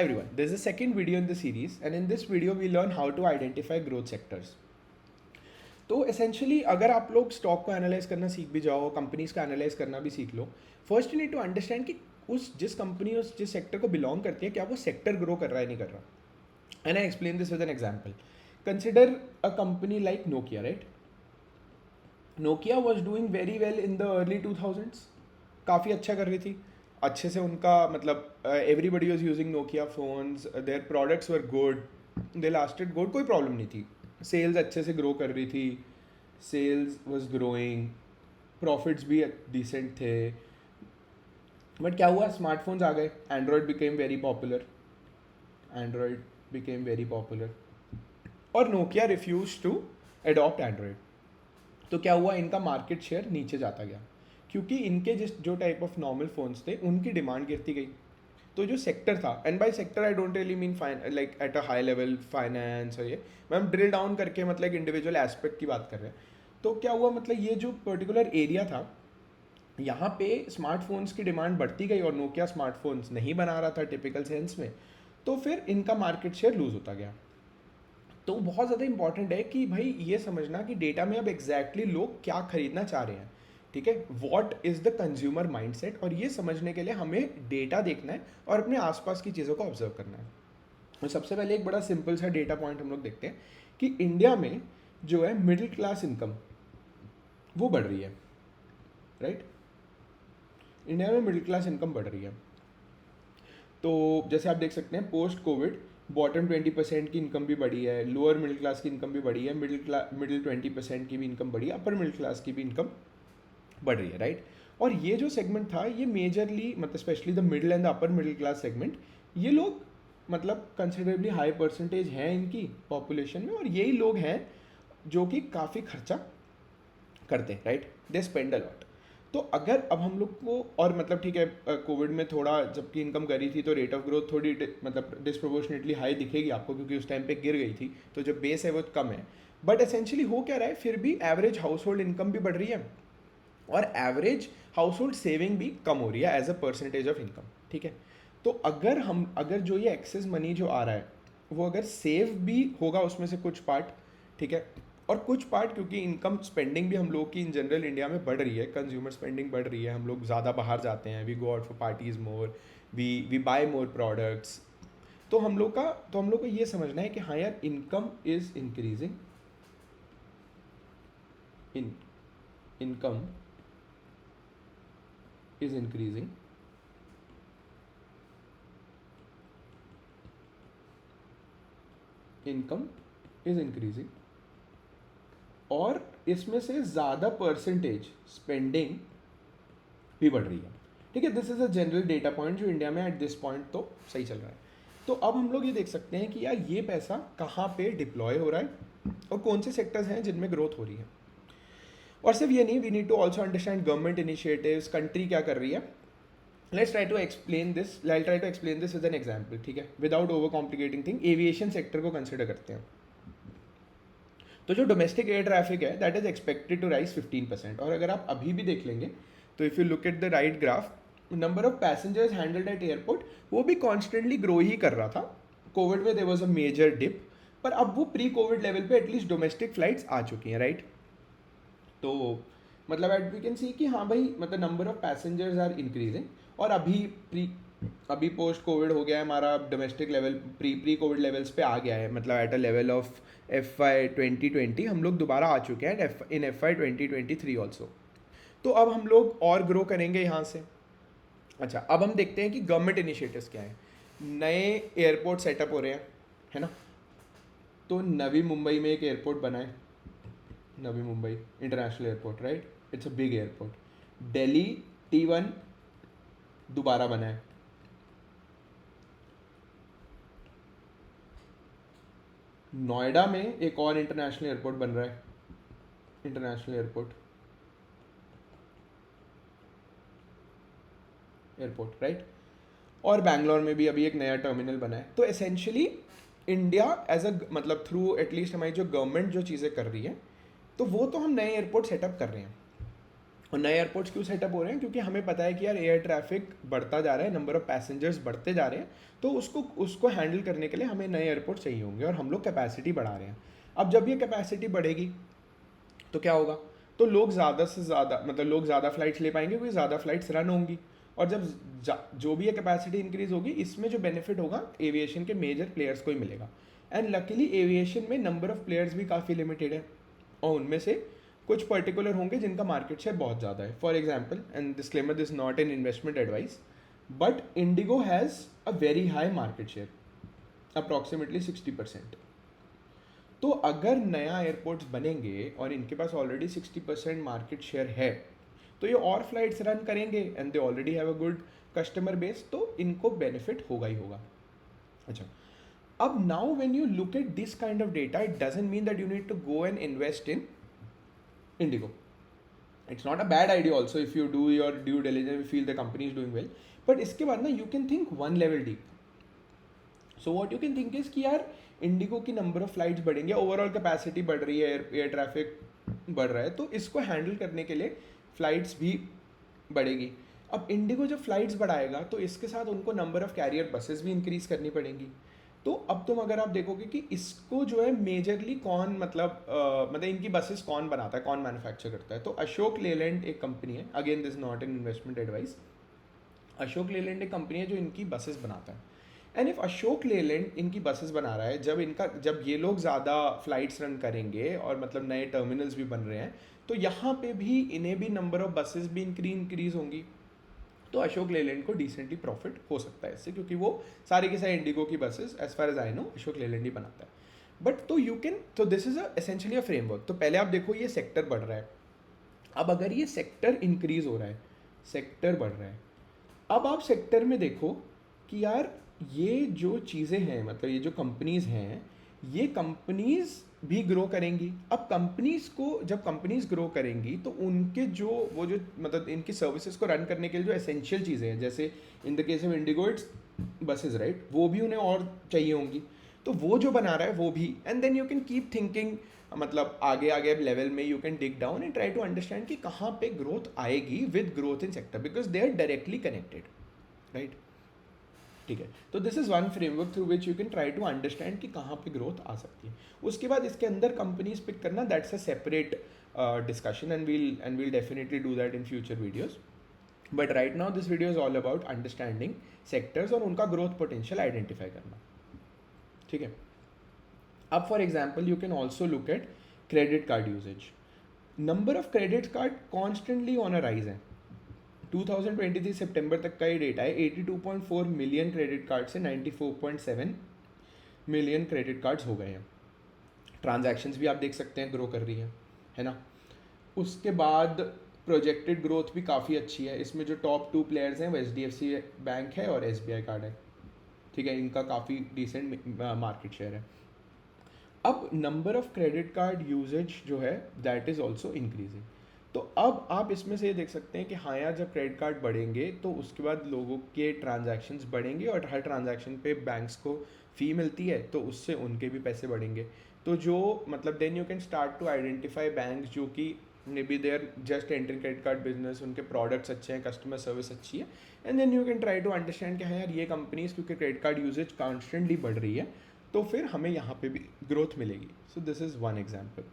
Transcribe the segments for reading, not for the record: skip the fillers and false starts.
Everyone, this is the second video in the series, and in this video we learn how to identify growth sectors. तो essentially अगर आप लोग stock को analyse करना सीख भी जाओ, कंपनीज का एनालाइज करना भी सीख लो, first you need to understand कि उस जिस कंपनी उस जिस सेक्टर को बिलोंग करती है, क्या वो सेक्टर ग्रो कर रहा है नहीं कर रहा. And I explain this with an example. Consider a company like Nokia, right. Nokia was doing very well in the early 2000s. काफ़ी अच्छा कर रही थी, अच्छे से उनका मतलब everybody was using Nokia phones, their products were good, they lasted good, कोई प्रॉब्लम नहीं थी. सेल्स अच्छे से ग्रो कर रही थी, सेल्स वॉज ग्रोइंग, प्रॉफिट्स भी डिसेंट थे. बट क्या हुआ, स्मार्टफोन्स आ गए, Android became very popular, Android became very popular और Nokia refuse to adopt Android. तो क्या हुआ, इनका मार्केट शेयर नीचे जाता गया क्योंकि इनके जो टाइप ऑफ नॉर्मल फ़ोन्स थे उनकी डिमांड गिरती गई. तो जो सेक्टर था, and by sector I don't really mean like at a high level finance, और ये मैम ड्रिल डाउन करके मतलब इंडिविजुअल एस्पेक्ट की बात कर रहे हैं. तो क्या हुआ, मतलब ये जो पर्टिकुलर एरिया था, यहाँ पे स्मार्टफोन्स की डिमांड बढ़ती गई और नोकिया स्मार्टफोन्स नहीं बना रहा था टिपिकल सेंस में. तो फिर इनका मार्केट शेयर लूज़ होता गया. तो बहुत ज़्यादा इंपॉर्टेंट है कि भाई ये समझना कि डेटा में अब एग्जैक्टली लोग क्या खरीदना चाह रहे हैं. ठीक है, what is the consumer mindset, और ये समझने के लिए हमें डेटा देखना है और अपने आसपास की चीज़ों को ऑब्जर्व करना है. और सबसे पहले एक बड़ा सिंपल सा डेटा पॉइंट हम लोग देखते हैं कि इंडिया में जो है मिडिल क्लास इनकम वो बढ़ रही है, राइट. इंडिया में मिडिल क्लास इनकम बढ़ रही है. तो जैसे आप देख सकते हैं, पोस्ट कोविड बॉटम 20% की इनकम भी बढ़ी है, लोअर मिडिल क्लास की इनकम भी बढ़ी है, मिडिल 20% की भी इनकम बढ़ी है, अपर मिडिल क्लास की भी इनकम बढ़ रही है, राइट. और ये जो सेगमेंट था, ये मेजरली मतलब specially the middle and the upper middle class segment, ये लोग मतलब कंसिडरेबली हाई परसेंटेज हैं इनकी पॉपुलेशन में, और यही लोग हैं जो कि काफ़ी खर्चा करते हैं, right. They spend a lot. तो अगर अब हम लोग को, और मतलब ठीक है, कोविड में थोड़ा जबकि इनकम करी थी तो रेट ऑफ ग्रोथ थोड़ी मतलब डिस्प्रोपोर्शनेटली हाई दिखेगी आपको क्योंकि उस टाइम पे गिर गई थी, तो जो बेस है वो कम है. बट एसेंशियली हो क्या रहा है, फिर भी एवरेज हाउस होल्ड इनकम भी बढ़ रही है और एवरेज हाउस होल्ड सेविंग भी कम हो रही है as a percentage of income. ठीक है, तो अगर जो ये एक्सेस मनी जो आ रहा है वो अगर सेव भी होगा उसमें से कुछ पार्ट, ठीक है, और कुछ पार्ट क्योंकि इनकम स्पेंडिंग भी हम लोग की इन जनरल इंडिया में बढ़ रही है, कंज्यूमर स्पेंडिंग बढ़ रही है, हम लोग ज़्यादा बाहर जाते हैं, we go out for parties more, we buy more products. तो हम लोग को ये समझना है कि हाँ यार, income is increasing, in income is increasing, income is increasing, और इसमें से ज़्यादा परसेंटेज स्पेंडिंग भी बढ़ रही है. ठीक है, this is a general data point जो इंडिया में एट दिस पॉइंट तो सही चल रहा है. तो अब हम लोग ये देख सकते हैं कि यार ये पैसा कहाँ पे डिप्लॉय हो रहा है और कौन से सेक्टर्स हैं जिनमें ग्रोथ हो रही है. और सिर्फ ये नहीं, we need to also understand government initiatives, country क्या कर रही है. Let's try to explain this. I'll try to explain this with an example, ठीक है, without over complicating thing. Aviation sector को कंसिडर करते हैं. तो जो डोमेस्टिक एयर ट्रैफिक है that is expected to rise 15%. और अगर आप अभी भी देख लेंगे तो if you look at the right graph, number of passengers handled at airport वो भी कॉन्स्टेंटली ग्रो ही कर रहा था. कोविड में there was a major dip, पर अब वो प्री कोविड लेवल पे एटलीस्ट डोमेस्टिक फ्लाइट्स आ चुकी हैं, राइट. तो मतलब एट वी कैन सी कि हाँ भाई, मतलब number of passengers are increasing. और अभी पोस्ट कोविड हो गया है, हमारा domestic level pre COVID levels पे आ गया है, मतलब at a level of FY 2020 हम लोग दोबारा आ चुके हैं इन FY 2023 ऑल्सो. तो अब हम लोग और ग्रो करेंगे यहाँ से. अच्छा, अब हम देखते हैं कि गवर्नमेंट इनिशिएटिव्स क्या हैं. नए एयरपोर्ट सेटअप हो रहे हैं, है ना. तो नवी मुंबई में एक एयरपोर्ट बना है, Navi Mumbai international airport, right. It's a big airport. Delhi T1 दोबारा बना है. नोएडा में एक और इंटरनेशनल एयरपोर्ट बन रहा है, इंटरनेशनल एयरपोर्ट, राइट. और बैंगलोर में भी अभी एक नया टर्मिनल बना है. तो एसेंशियली इंडिया एज अ मतलब थ्रू एटलीस्ट हमारी जो गवर्नमेंट जो चीज़ें कर रही है, तो वो तो हम नए एयरपोर्ट सेटअप कर रहे हैं. और नए एयरपोर्ट्स क्यों सेटअप हो रहे हैं? क्योंकि हमें पता है कि यार एयर ट्रैफिक बढ़ता जा रहा है, नंबर ऑफ पैसेंजर्स बढ़ते जा रहे हैं, तो उसको उसको हैंडल करने के लिए हमें नए एयरपोर्ट चाहिए होंगे, और हम लोग कैपेसिटी बढ़ा रहे हैं। अब जब ये कैपेसिटी बढ़ेगी तो क्या होगा? तो लोग ज़्यादा से ज़्यादा, मतलब लोग ज़्यादा फ्लाइट्स ले पाएंगे क्योंकि ज़्यादा फ्लाइट्स रन होंगी। और जब जो भी ये कैपेसिटी इंक्रीज होगी, इसमें जो बेनिफिट होगा एविएशन के मेजर प्लेयर्स को ही मिलेगा। एंड लकीली एविएशन में नंबर ऑफ प्लेयर्स भी काफ़ी लिमिटेड है, और उनमें से कुछ पर्टिकुलर होंगे जिनका मार्केट शेयर बहुत ज़्यादा है। For example, and disclaimer, this not an investment advice, but Indigo has a very high market share, approximately 60%। तो अगर नया एयरपोर्ट्स बनेंगे और इनके पास ऑलरेडी 60% मार्केट शेयर है, तो ये और फ्लाइट्स रन करेंगे and they already have a good customer base, तो इनको बेनिफिट होगा ही होगा। अच्छा, अब now when you look at this kind of data, it doesn't mean that you need to go and invest in IndiGo. It's not a bad idea also if you do your due diligence, you feel the company is doing well. But इसके बाद ना you can think one level deep. So what you can think is कि यार Indigo की number of flights बढ़ेंगे, overall capacity बढ़ रही है, एयर ट्रैफिक बढ़ रहा है, तो इसको हैंडल करने के लिए फ्लाइट्स भी बढ़ेगी। अब इंडिगो जब फ्लाइट्स बढ़ाएगा तो इसके साथ उनको नंबर ऑफ कैरियर बसेस भी इंक्रीज करनी पड़ेंगी। तो अब तुम अगर आप देखोगे कि इसको जो है मेजरली कौन, मतलब इनकी बसेस कौन बनाता है, कौन मैन्युफैक्चर करता है, तो अशोक लेलैंड एक कंपनी है। Again this not an investment advice. Ashok Leyland एक कंपनी है जो इनकी बसेस बनाता है। एंड इफ अशोक लेलैंड इनकी बसेस बना रहा है, जब ये लोग ज़्यादा फ्लाइट्स रन करेंगे और मतलब नए टर्मिनल्स भी बन रहे हैं, तो यहाँ पे भी इन्हें भी नंबर ऑफ बसेस भी इंक्रीज होंगी। तो अशोक लेलैंड को डिसेंटली प्रॉफिट हो सकता है इससे, क्योंकि वो सारे के सारे इंडिगो की buses as far as I know Ashok Leyland ही बनाता है। बट तो यू कैन, तो this is essentially a framework. तो पहले आप देखो ये सेक्टर बढ़ रहा है। अब अगर ये सेक्टर इंक्रीज हो रहा है, सेक्टर बढ़ रहा है, अब आप सेक्टर में देखो कि यार ये जो चीज़ें हैं, मतलब ये जो कंपनीज हैं, ये कंपनीज भी ग्रो करेंगी। अब कंपनीज को, जब कंपनीज ग्रो करेंगी तो उनके जो वो जो मतलब इनकी सर्विसेज को रन करने के लिए जो एसेंशियल चीज़ें हैं, जैसे in the case of Indigo it's buses right, वो भी उन्हें और चाहिए होंगी। तो वो जो बना रहा है वो भी, and then you can keep thinking, मतलब आगे आगे लेवल में you can dig down and try to understand कि कहाँ पे ग्रोथ आएगी with growth in sector, because they are directly connected, right. ठीक है, तो this is one framework through which you can try to understand कि कहाँ पे ग्रोथ आ सकती है। उसके बाद इसके अंदर कंपनीज पिक करना, that's a separate discussion, and we'll definitely do that in future videos. But right now this video is all about understanding sectors और उनका ग्रोथ पोटेंशियल आइडेंटिफाई करना। ठीक है, अब for example you can also look at credit card usages. Number of credit card constantly on a rise है। 2023 सितंबर तक का ये डेटा है, 82.4 मिलियन क्रेडिट कार्ड से 94.7 मिलियन क्रेडिट कार्ड्स हो गए हैं। ट्रांजैक्शंस भी आप देख सकते हैं ग्रो कर रही है ना। उसके बाद प्रोजेक्टेड ग्रोथ भी काफ़ी अच्छी है। इसमें जो टॉप 2 प्लेयर्स हैं वो HDFC बैंक है और SBI कार्ड है। ठीक है, इनका काफ़ी डिसेंट मार्केट शेयर है। अब number of credit card usages जो है दैट इज़ ऑल्सो इंक्रीजिंग। तो अब आप इसमें से ये देख सकते हैं कि हाँ यार, जब क्रेडिट कार्ड बढ़ेंगे तो उसके बाद लोगों के ट्रांजैक्शंस बढ़ेंगे, और हर ट्रांजैक्शन पे बैंक्स को फ़ी मिलती है, तो उससे उनके भी पैसे बढ़ेंगे। तो जो मतलब then you can start to identify banks जो कि may be they are just entering credit card business, उनके प्रोडक्ट्स अच्छे हैं, कस्टमर सर्विस अच्छी है, and then you can try to understand कि हाँ यार, ये कंपनीज क्योंकि क्रेडिट कार्ड यूजेज कॉन्स्टेंटली बढ़ रही है, तो फिर हमें यहाँ पे भी ग्रोथ मिलेगी। So this is one example.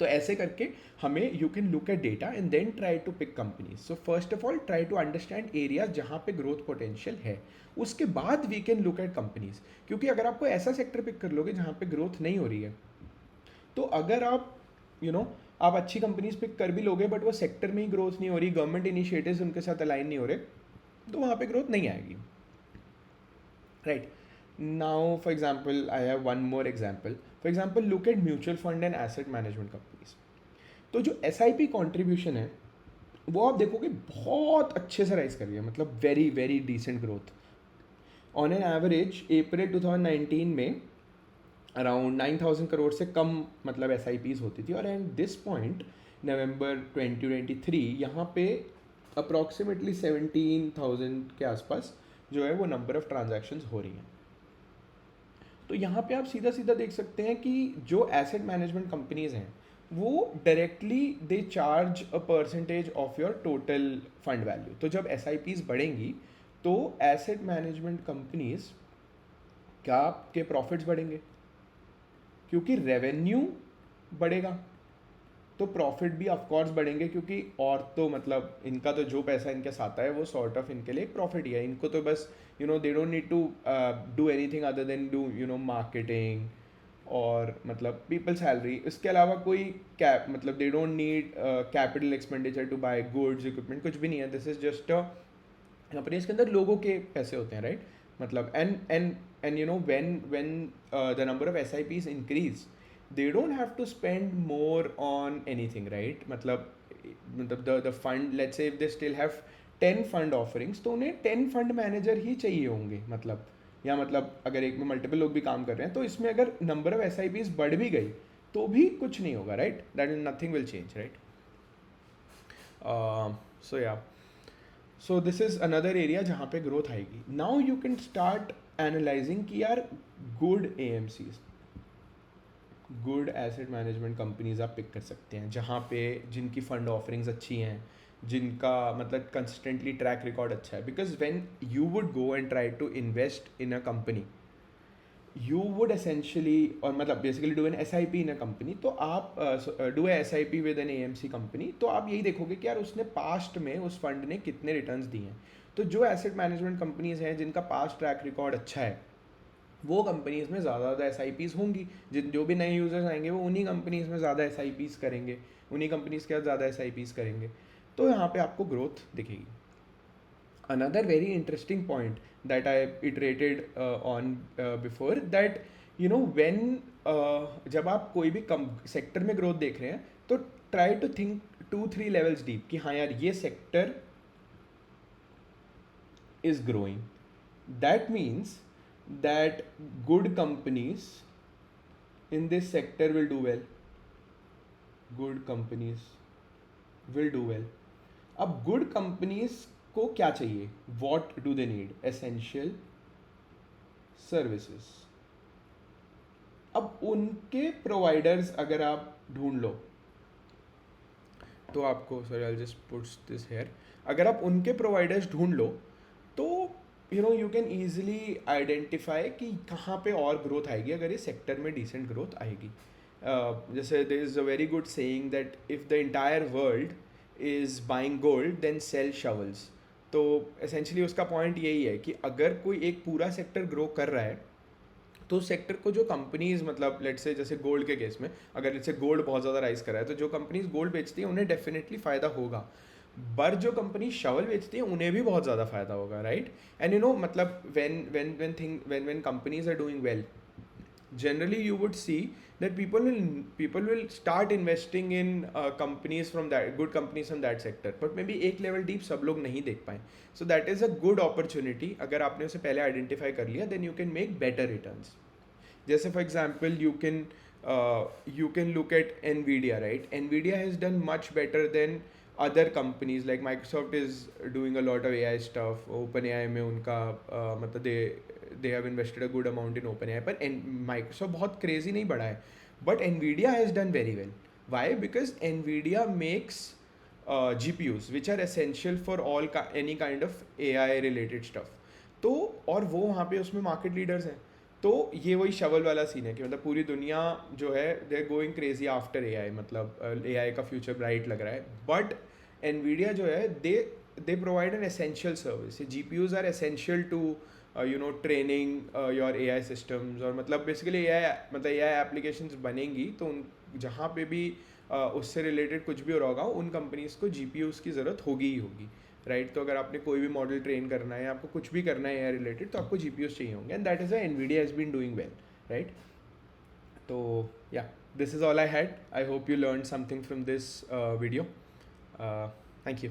तो ऐसे करके हमें you can look at data and then try to pick companies. So first of all try to understand areas जहाँ पे ग्रोथ पोटेंशियल है, उसके बाद we can look at companies. क्योंकि अगर आपको ऐसा सेक्टर पिक कर लोगे जहाँ पे ग्रोथ नहीं हो रही है, तो अगर आप आप अच्छी कंपनीज पिक कर भी लोगे बट वो सेक्टर में ही ग्रोथ नहीं हो रही, गवर्नमेंट इनिशिएटिव्स उनके साथ अलाइन नहीं हो रहे, तो वहाँ पे ग्रोथ नहीं आएगी, right. Now, for example, I have one more example. For example, look at mutual fund and asset management companies. तो जो SIP कॉन्ट्रीब्यूशन है वो आप देखोगे बहुत अच्छे से राइज कर रही है, मतलब very very decent growth. On an average April 2019 में अराउंड 9,000 करोड़ से कम मतलब SIPs होती थी, और एट दिस पॉइंट नवंबर 2023 यहाँ पे अप्रॉक्सीमेटली 17,000 के आसपास जो है वो नंबर ऑफ ट्रांजैक्शंस हो रही हैं। तो यहाँ पे आप सीधा सीधा देख सकते हैं कि जो एसेट मैनेजमेंट कंपनीज़ हैं वो directly they charge a percentage of your total fund value. तो जब एस आई पीज बढ़ेंगी तो एसेट मैनेजमेंट कंपनीज क्या आपके प्रॉफिट्स बढ़ेंगे, क्योंकि रेवेन्यू बढ़ेगा तो प्रॉफिट भी ऑफ कोर्स बढ़ेंगे, क्योंकि और तो मतलब इनका तो जो पैसा इनके साथ आता है वो सॉर्ट ऑफ इनके लिए एक प्रॉफिट ही है। इनको तो बस they don't need to do anything other than do marketing और मतलब पीपल सैलरी। इसके अलावा कोई कैप मतलब they don't need capital expenditure to buy goods equipment, कुछ भी नहीं है। दिस इज जस्ट यहाँ पर इसके अंदर लोगों के पैसे होते हैं, राइट? मतलब and when the number of S I Ps increase, they don't have to spend more on anything, right? मतलब the fund, let's say if they still have 10 fund offerings, तो उन्हें 10 फंड मैनेजर ही चाहिए होंगे। मतलब या मतलब अगर एक में मल्टीपल लोग भी काम कर रहे हैं तो इसमें अगर number of S I Ps बढ़ भी गई तो भी कुछ नहीं होगा, right? That is nothing will change, right? So yeah so this is another area जहाँ पे ग्रोथ आएगी। Now you can start analyzing कि यार good A M Cs, good asset management companies आप पिक कर सकते हैं जहाँ पे जिनकी फंड ऑफरिंग्स अच्छी हैं, जिनका मतलब कंसिस्टेंटली ट्रैक रिकॉर्ड अच्छा है। Because when you would go and try to invest in a company, you would essentially और मतलब basically do an S I P in a company, तो आप do S I P with an A M C company, तो आप यही देखोगे कि यार उसने पास्ट में उस फंड ने कितने रिटर्न्स दिए हैं। तो जो एसेट मैनेजमेंट कंपनीज हैं जिनका पास्ट ट्रैक रिकॉर्ड अच्छा है, वो कंपनीज में ज़्यादा एस आई पीज़ होंगी। जिन जो भी नए यूज़र्स आएंगे वो उन्हीं कंपनीज में ज़्यादा एस आई पीज़ करेंगे, उन्हीं कंपनीज के साथ ज़्यादा एस आई पीज़ करेंगे। तो यहाँ पे आपको ग्रोथ दिखेगी। Another very interesting point that I iterated on before, that when जब आप कोई भी सेक्टर में ग्रोथ देख रहे हैं तो try to think 2-3 levels deep कि हाँ यार ये sector is growing. That means that good companies in this sector will do well. Good companies will do well. अब good companies को क्या चाहिए? What do they need? Essential services. अब उनके प्रोवाइडर्स अगर आप ढूंढ लो तो आपको, sorry I just puts this here, अगर आप उनके प्रोवाइडर्स ढूंढ लो तो यू कैन ईजिली आइडेंटिफाई कि कहाँ पे और ग्रोथ आएगी अगर इस सेक्टर में डिसेंट ग्रोथ आएगी। जैसे there is a very good saying that if the entire world is buying gold then sell shovels. तो एसेंशली उसका पॉइंट यही है कि अगर कोई एक पूरा सेक्टर ग्रो कर रहा है तो उस सेक्टर को जो कंपनीज मतलब लेट्स से जैसे गोल्ड के केस में अगर लेट्स से गोल्ड बहुत ज़्यादा राइज कर रहा है तो जो कंपनीज गोल्ड बेचती हैं उन्हें डेफिनेटली फ़ायदा होगा, पर जो कंपनी शवल बेचती है उन्हें भी बहुत ज़्यादा फायदा होगा, राइट? एंड मतलब when companies are doing well, generally you would see that people will start investing in companies from that, good companies from that sector, but maybe एक level deep सब लोग नहीं देख पाए। So that is a good opportunity, अगर आपने उसे पहले identify कर लिया then you can make better returns। जैसे for example you can look at Nvidia, right? Nvidia has done much better than other companies like Microsoft is doing a lot of AI stuff। OpenAI में उनका मतलब they have invested a good amount in OpenAI, पर Microsoft बहुत crazy नहीं बढ़ा है, but Nvidia has done very well। Why? Because Nvidia makes GPUs which are essential for any kind of AI related stuff। तो और वो वहाँ पे उसमें मार्केट लीडर्स हैं। तो ये वही शवल वाला सीन है कि मतलब पूरी दुनिया जो है they are going crazy after AI, मतलब एआई का फ्यूचर ब्राइट लग रहा है। बट एनवीडिया जो है they provide an essential service. GPUs are essential to training your AI systems, और मतलब बेसिकली एआई एप्लीकेशंस बनेंगी तो उन जहाँ पे भी उससे रिलेटेड कुछ भी हो रहा होगा उन कंपनीज को जीपीयूज की ज़रूरत होगी ही होगी, राइट? तो अगर आपने कोई भी मॉडल ट्रेन करना है या आपको कुछ भी करना है एआई रिलेटेड तो आपको जीपीयूज चाहिए होंगे, and that is Nvidia has been doing well, right? तो yeah this is all I had. I hope you learn something from this video. Thank you.